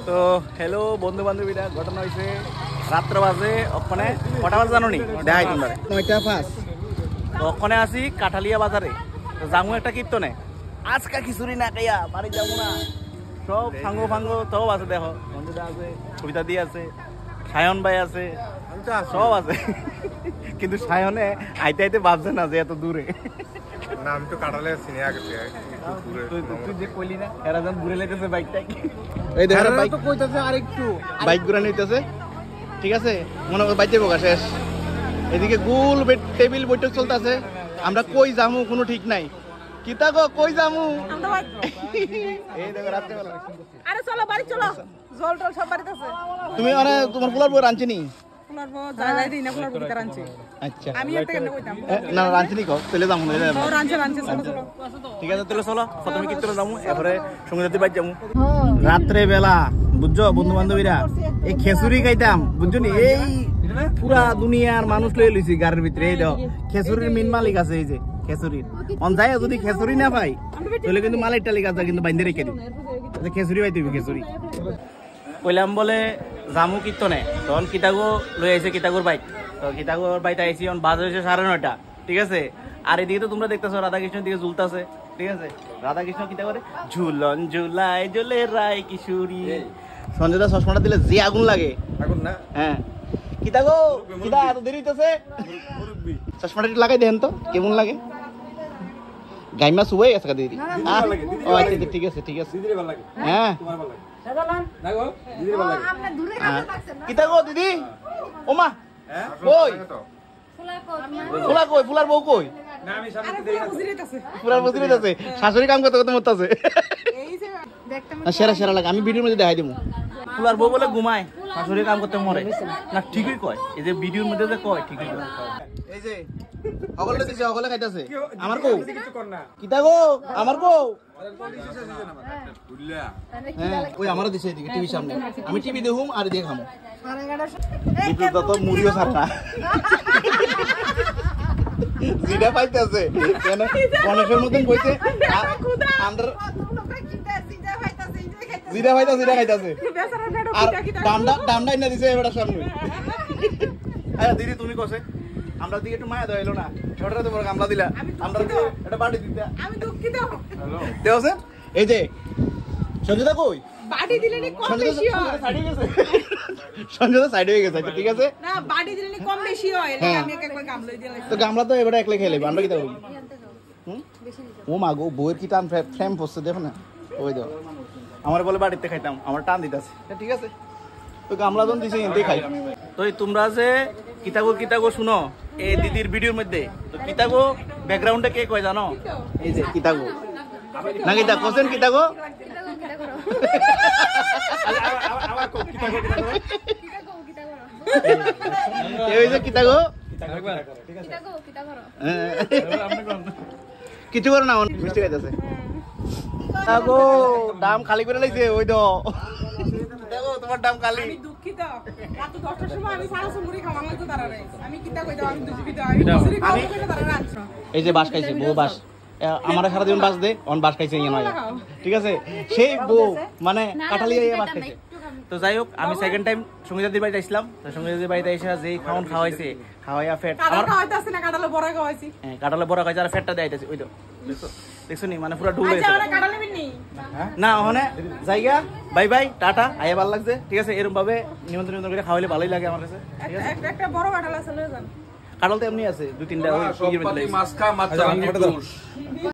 তো হ্যালো বন্ধু বান্ধবীরা, ঘটনা হয়েছে রাত্র বাজে ওখানে কটা বাজে জানো নি দেখাই তোমরা 9:05। তো ওখানে আসি কাঠালিয়া বাজারে, তো যাবো একটা কীর্তনে। আজকা খিচুড়ি না খাইয়া বাড়ি যাবো না, সব ফাঙ্গো ফাঙ্গো সব আছে। দেখো বন্ধুরা আছে, কবিতা দিয়ে আছে, সায়ন ভাই আছে, সব আছে। কিন্তু সায়নে আইতে আইতে ভাবছে না যে এত দূরে। না আমি তো কাটালে আছি না আগে তুই যে কইলি না এরা যখন ঘুরে লেগেছে বাইকটা, এই দেখো বাইক তো কইতাছে আরেকটু বাইক ঘুরে নিতেছে, ঠিক আছে মনে করে বাইতে বোকা শেষ। এদিকে গোল টেবিল বৈঠক চলতেছে, আমরা কই যামু কোনো ঠিক নাই। কিতা গো কই যামু? এই দেখো রাতে বেলা। আরে চলো বাড়ি চলো, জল টল সব বাড়িতে আছে। তুমি আরে তোমার ফুলার বই রাঁধছি নি? ফুলার বউ যাই দিই না, ফুলার বউ ভিতর আনছে। আচ্ছা আমি একটা কেন কইতাম না রাঁধছি নি কও, চলে যামু না। ও রাঁধছে চলো চলো। ঠিক আছে তাহলে চলো, প্রথমে কীর্তনে যামু, এরপরে সঙ্গীতে বাইক যামু। রাত্রে বেলা বুঝছো বন্ধু বান্ধবীরা, এই খেসুরি খাইতাম বুঝছো নি। এই পুরা দুনিয়ার মানুষ লয়ে লইছি গাড়ির ভিতরে। এই দেখো খেসুরির মেন মালিক আছে, এই যে খেসুরির অনযায়। যদি খেসুরি না পাই তাহলে কিন্তু মালিক টালিক আছে, কিন্তু বাইন্দে রেখে দিই খেসুরি পাইতে হবে। খেসুরি কইলাম বলে জামু কীর্তনে, তখন কিতাগো লই আইছে কিতাগোর বাইক। তো কিতাগোর বাইক আইছি, বাজে হয়েছে 9:30, ঠিক আছে। আর এদিকে তো তোমরা দেখতেছো রাধাকৃষ্ণের দিকে ঝুলতেছে, ঠিক আছে। রাধাকৃষ্ণ কিতা করে ঝুলন ঝুলাই ঝুলে রায় কিশোরী। সঞ্জয়দা চশমাটা দিলে যে আগুন লাগে, আগুন না। হ্যাঁ কিতাগো কিতা এত দেরি হইতেছে, চশমাটা একটু লাগাই দেন তো কেমন লাগে। গাইমা শুয়ে গেছে দিদি। ও আচ্ছা ঠিক আছে ঠিক আছে। হ্যাঁ কিতাগো দিদি ওমা কই ফুলা কই, ফুলার বউ কই? ফুলার বসিরে আছে, শাশুড়ি কাম করতে করতে মরতেছে। সেরা সেরা লাগে, আমি ভিডিওর মধ্যে দেখাই দিব। ফুলার বউ বলে ঘুমায়, শাশুড়ি কাম করতে মরে না। ঠিকই কয়, এই যে ভিডিওর মধ্যে যে কয় ঠিকই কয়। এই যে অগলে দিছে, অগলে খাইতাছে। আমার কো কিতা গো, আমার কো? হ্যাঁ ওই আমারও দিছে এদিকে টিভির সামনে। আমি টিভি দেখুম আর দিয়ে খামো। বিদ্যুৎ তো মুড়িও ছাড় না, জিডা পাইতেছে কেন গণেশের মতন কইছে আমরা জিডা পাইতাছে, জিডা খাইতাছে। আর দামটা ইনা দিছে এবারে সামনে। আরে দিদি তুমি কসে আমরা দিকে একটু মায়া দইলো না, ছোটরা তো বড় গামলা দিলা, আমরা এটা বাটি দিতে। আমি দুঃখিত। হ্যালো দেওছে। এই যে সঞ্জয়দা কই? বাটি দিলে নি কম বেশি হয়। সাইড হয়ে গেছে, সঞ্জয়দা সাইড হয়ে গেছে, ঠিক আছে। না বাটি দিলে নি কম বেশি হয়, আমি একবার গামলাই দিলাম। তো গামলা তো এবারে একলা খেয়ে লইব, আমরা কি করব? ও মা গো বউয়ের কি টান ফ্রেম পড়ছে দেখো না। ওই দাও আমার বলে বাড়িতে খাইতাম, আমার টান দিতেছে, ঠিক আছে। তো গামলা জন দিছে এনতেই খাই। তো তোমরা যে কিতাগো শুনো এই দিদির ভিডিওর মধ্যে, তো কিতাগো ব্যাকগ্রাউন্ডে কে কয় জানো? এই যে কিতাগো না, কিতা কোসেন কিতাগো এই যে কিতাগো কিছু করো না, মিষ্টি খাইতেছে। কিতাগো দাম খালি করে লাইছে, ওই তো দেখো তোমার দাম খালি। আমি দুঃখিত, রাত 10টার সময় আমি সারা সুমুরি খাওয়া লাগতো তারারে। আমি কিতা কই দাও, আমি দুঃখিত, আমি সুমুরি খাওয়া কইতে তারারে আনছো। এই যে বাস খাইছে বউ, বাস আমার সারা দিন বাস দে, অন বাস খাইছে ইয়া নয়, ঠিক আছে। সেই বউ মানে কাটালিয়া ইয়া বাস খাইছে। তো যাই হোক আমি সেকেন্ড টাইম সঙ্গীতাদির বাড়িতে আসলাম। তো সঙ্গীতাদির বাড়িতে এসে যেই খাওয়ান খাওয়াইছে, খাওয়াইয়া ফ্যাট আমার খাওয়াইতাছে না, কাটালে বড়া খাওয়াইছি। হ্যাঁ কাটালে বড়া খাইছে আর ফ্যাটটা দেখাইতেছে। ওই তো দেখছো নি, মানে পুরো ডুবে গেছে। আচ্ছা কাটালে বিনি না ওখানে জায়গা। বাই বাই টাটা, আইয়া ভালো লাগছে, ঠিক আছে। এরকম ভাবে নিমন্ত্রণ করে খাওয়াইলে ভালোই লাগে আমার কাছে। একটা বড় কাটাল আছে, লয়ে যান। কাটাল তো এমনি আছে 2-3টা, ওই মাছ খা মাছ।